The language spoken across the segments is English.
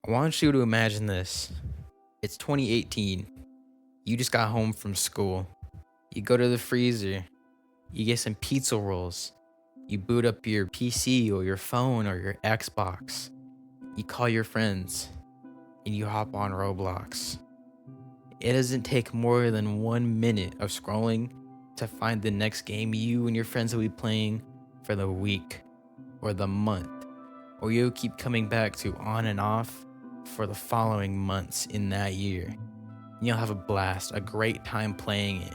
I want you to imagine this. It's 2018. You just got home from school. You go to the freezer. You get some pizza rolls. You boot up your PC or your phone or your Xbox. You call your friends and you hop on Roblox. It doesn't take more than 1 minute of scrolling to find the next game you and your friends will be playing for the week or the month, or you'll keep coming back to on and off for the following months in that year. You'll have a blast, a great time playing it.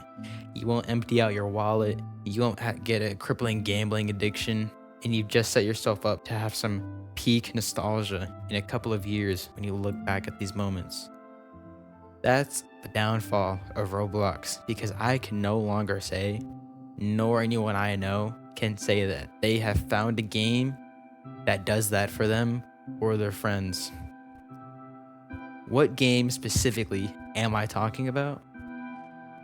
You won't empty out your wallet, you won't get a crippling gambling addiction, and you've just set yourself up to have some peak nostalgia in a couple of years when you look back at these moments. That's the downfall of Roblox because I can no longer say, nor anyone I know can say that they have found a game that does that for them or their friends. What game specifically am I talking about?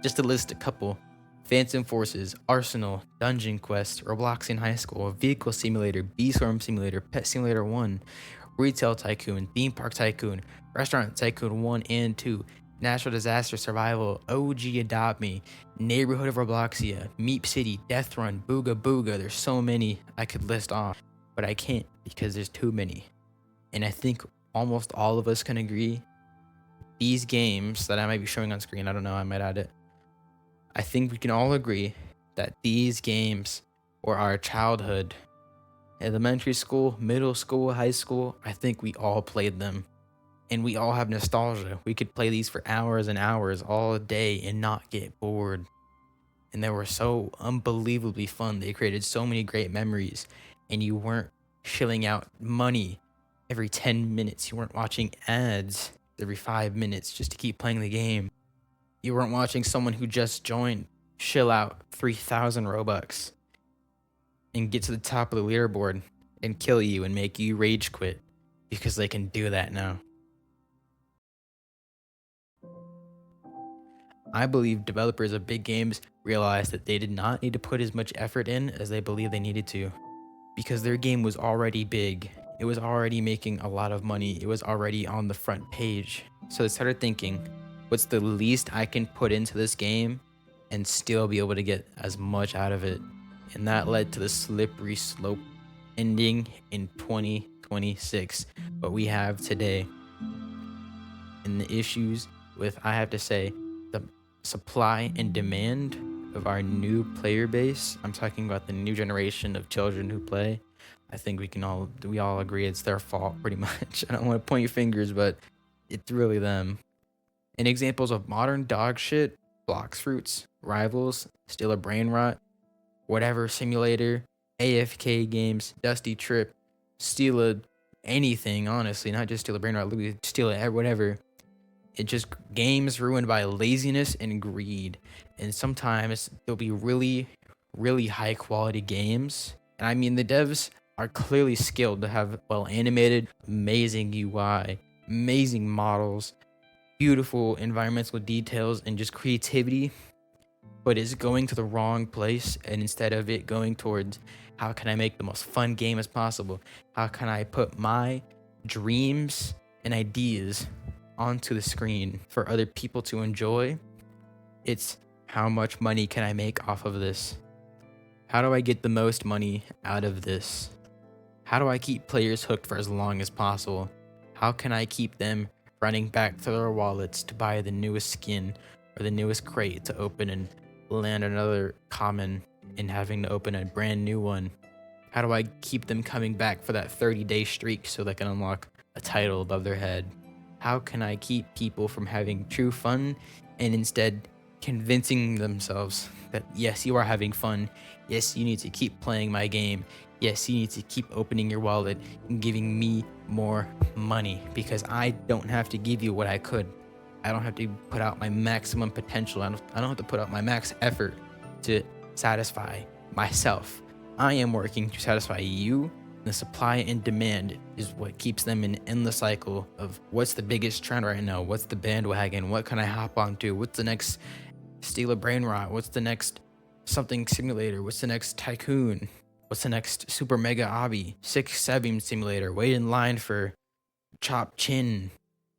Just to list a couple: Phantom Forces, Arsenal, Dungeon Quest, Robloxian High School, Vehicle Simulator, Bee Swarm Simulator, Pet Simulator 1, Retail Tycoon, Theme Park Tycoon, Restaurant Tycoon 1 and 2, Natural Disaster Survival, OG Adopt Me, Neighborhood of Robloxia, Meep City, Death Run, Booga Booga. There's so many I could list off, but I can't because there's too many. And I think almost all of us can agree these games that I might be showing on screen, I don't know, I might add it. I think we can all agree that these games were our childhood. Elementary school, middle school, high school, I think we all played them. And we all have nostalgia. We could play these for hours and hours all day and not get bored. And they were so unbelievably fun. They created so many great memories. And you weren't shilling out money every 10 minutes. You weren't watching ads every 5 minutes just to keep playing the game. You weren't watching someone who just joined shill out 3,000 Robux and get to the top of the leaderboard and kill you and make you rage quit because they can do that now. I believe developers of big games realized that they did not need to put as much effort in as they believed they needed to because their game was already big. It was already making a lot of money. It was already on the front page. So they started thinking, what's the least I can put into this game and still be able to get as much out of it? And that led to the slippery slope ending in 2026, what we have today. And the issues with, I have to say, the supply and demand of our new player base. I'm talking about the new generation of children who play. I think we all agree it's their fault pretty much. I don't want to point your fingers, but it's really them. And examples of modern dog shit: Blocks Fruits, Rivals, Steal a Brain Rot, Whatever Simulator, AFK games, Dusty Trip, Steal a anything, honestly, not just Steal a Brain Rot, literally steal it, whatever. It just games ruined by laziness and greed. And sometimes there'll be really, really high quality games. And I mean, the devs are clearly skilled to have well animated, amazing UI, amazing models, beautiful environmental details, and just creativity, but it's going to the wrong place. And instead of it going towards how can I make the most fun game as possible, how can I put my dreams and ideas onto the screen for other people to enjoy, it's how much money can I make off of this? How do I get the most money out of this? How do I keep players hooked for as long as possible? How can I keep them running back to their wallets to buy the newest skin or the newest crate to open and land another common and having to open a brand new one? How do I keep them coming back for that 30-day streak so they can unlock a title above their head? How can I keep people from having true fun and instead convincing themselves that yes, you are having fun. Yes, you need to keep playing my game. Yes, you need to keep opening your wallet and giving me more money because I don't have to give you what I could. I don't have to put out my maximum potential. I don't have to put out my max effort to satisfy myself. I am working to satisfy you. The supply and demand is what keeps them in an endless cycle of what's the biggest trend right now? What's the bandwagon? What can I hop onto? What's the next Steal a Brain Rot? What's the next something simulator? What's the next Tycoon? What's the next super mega obby? 6-7 simulator? Wait in line for chop chin,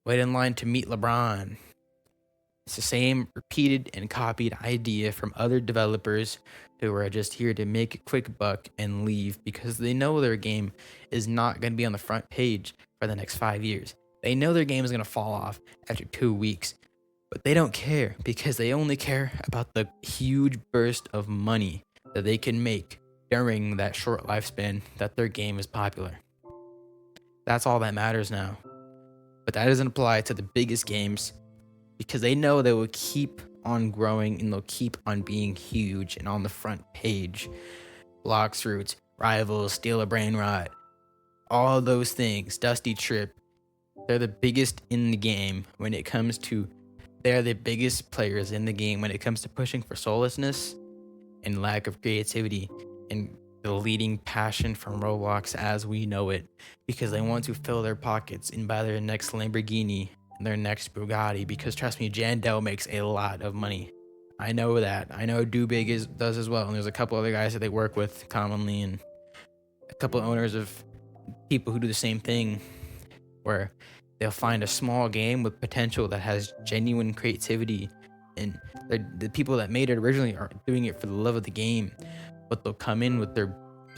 wait in line to meet LeBron. It's the same repeated and copied idea from other developers who are just here to make a quick buck and leave because they know their game is not going to be on the front page for the next 5 years. They know their game is going to fall off after 2 weeks, but they don't care because they only care about the huge burst of money that they can make during that short lifespan that their game is popular. That's all that matters now. But that doesn't apply to the biggest games because they know they will keep on growing and they'll keep on being huge and on the front page. Blocks Roots, Rivals, Steal a Brain Rot, all those things, Dusty Trip, they're the biggest in the game when it comes to, they're the biggest players in the game when it comes to pushing for soullessness and lack of creativity and the leading passion from Roblox as we know it, because they want to fill their pockets and buy their next Lamborghini and their next Bugatti, because trust me, Jandel makes a lot of money. I know that. I know does as well, and there's a couple other guys that they work with commonly, and a couple of owners of people who do the same thing, where they'll find a small game with potential that has genuine creativity, and the people that made it originally aren't doing it for the love of the game, but they'll come in with their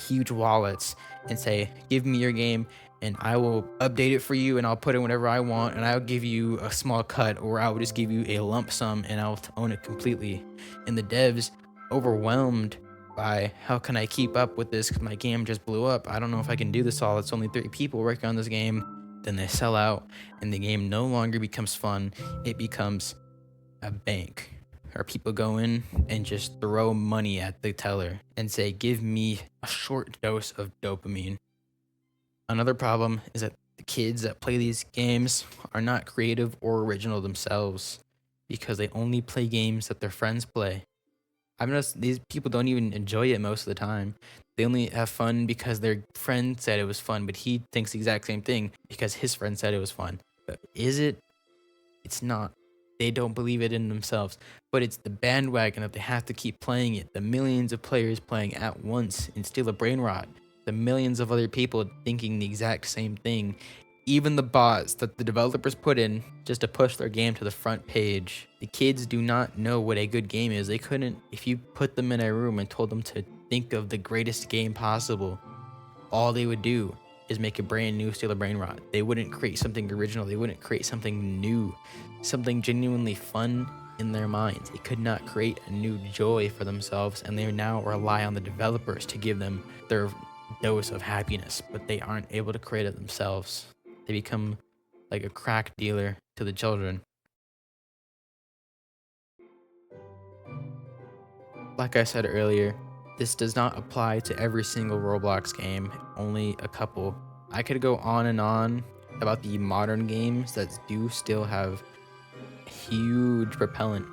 huge wallets and say, give me your game and I will update it for you and I'll put in whatever I want and I'll give you a small cut, or I will just give you a lump sum and I'll own it completely. And the devs, overwhelmed by how can I keep up with this because my game just blew up, I don't know if I can do this all, it's only 30 people working on this game, then they sell out and the game no longer becomes fun, it becomes a bank. Or people go in and just throw money at the teller and say, give me a short dose of dopamine. Another problem is that the kids that play these games are not creative or original themselves because they only play games that their friends play. I've noticed these people don't even enjoy it most of the time. They only have fun because their friend said it was fun, but he thinks the exact same thing because his friend said it was fun. But is it? It's not. They don't believe it in themselves, but it's the bandwagon that they have to keep playing it. The millions of players playing at once in Steal a Brain Rot. The millions of other people thinking the exact same thing. Even the bots that the developers put in just to push their game to the front page. The kids do not know what a good game is. They couldn't, if you put them in a room and told them to think of the greatest game possible, all they would do is make a brand new Steal a Brain Rot. They wouldn't create something original. They wouldn't create something new, something genuinely fun in their minds. They could not create a new joy for themselves, and they now rely on the developers to give them their dose of happiness, but they aren't able to create it themselves. They become like a crack dealer to the children. Like I said earlier, this does not apply to every single Roblox game, only a couple. I could go on and on about the modern games that do still have a huge propellant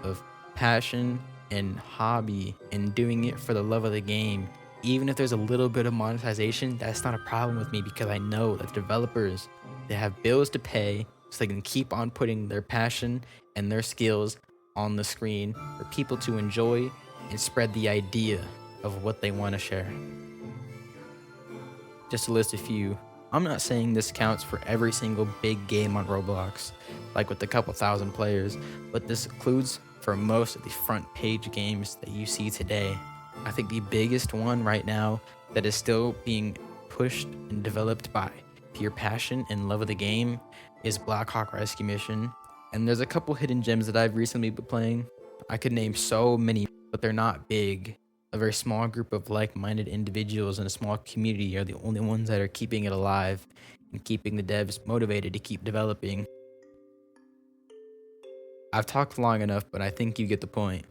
of passion and hobby and doing it for the love of the game. Even if there's a little bit of monetization, that's not a problem with me because I know that developers, they have bills to pay so they can keep on putting their passion and their skills on the screen for people to enjoy and spread the idea of what they want to share. Just to list a few, I'm not saying this counts for every single big game on Roblox, like with a couple thousand players, but this includes for most of the front page games that you see today. I think the biggest one right now that is still being pushed and developed by pure passion and love of the game is Black Hawk Rescue Mission. And there's a couple hidden gems that I've recently been playing. I could name so many, but they're not big. A very small group of like-minded individuals in a small community are the only ones that are keeping it alive and keeping the devs motivated to keep developing. I've talked long enough, but I think you get the point.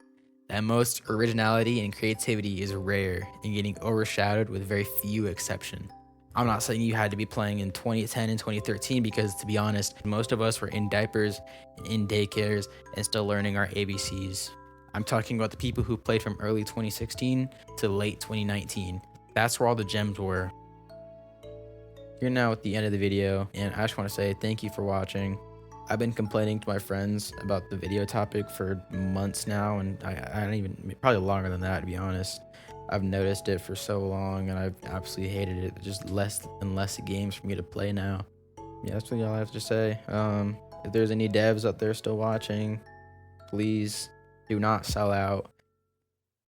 That most originality and creativity is rare and getting overshadowed with very few exceptions. I'm not saying you had to be playing in 2010 and 2013 because, to be honest, most of us were in diapers, in daycares, and still learning our ABCs. I'm talking about the people who played from early 2016 to late 2019. That's where all the gems were. You're now at the end of the video, and I just want to say thank you for watching. I've been complaining to my friends about the video topic for months now, and I don't even, probably longer than that, to be honest. I've noticed it for so long, and I've absolutely hated it. There's just less and less games for me to play now. Yeah, that's what y'all have to say. If there's any devs out there still watching, please do not sell out.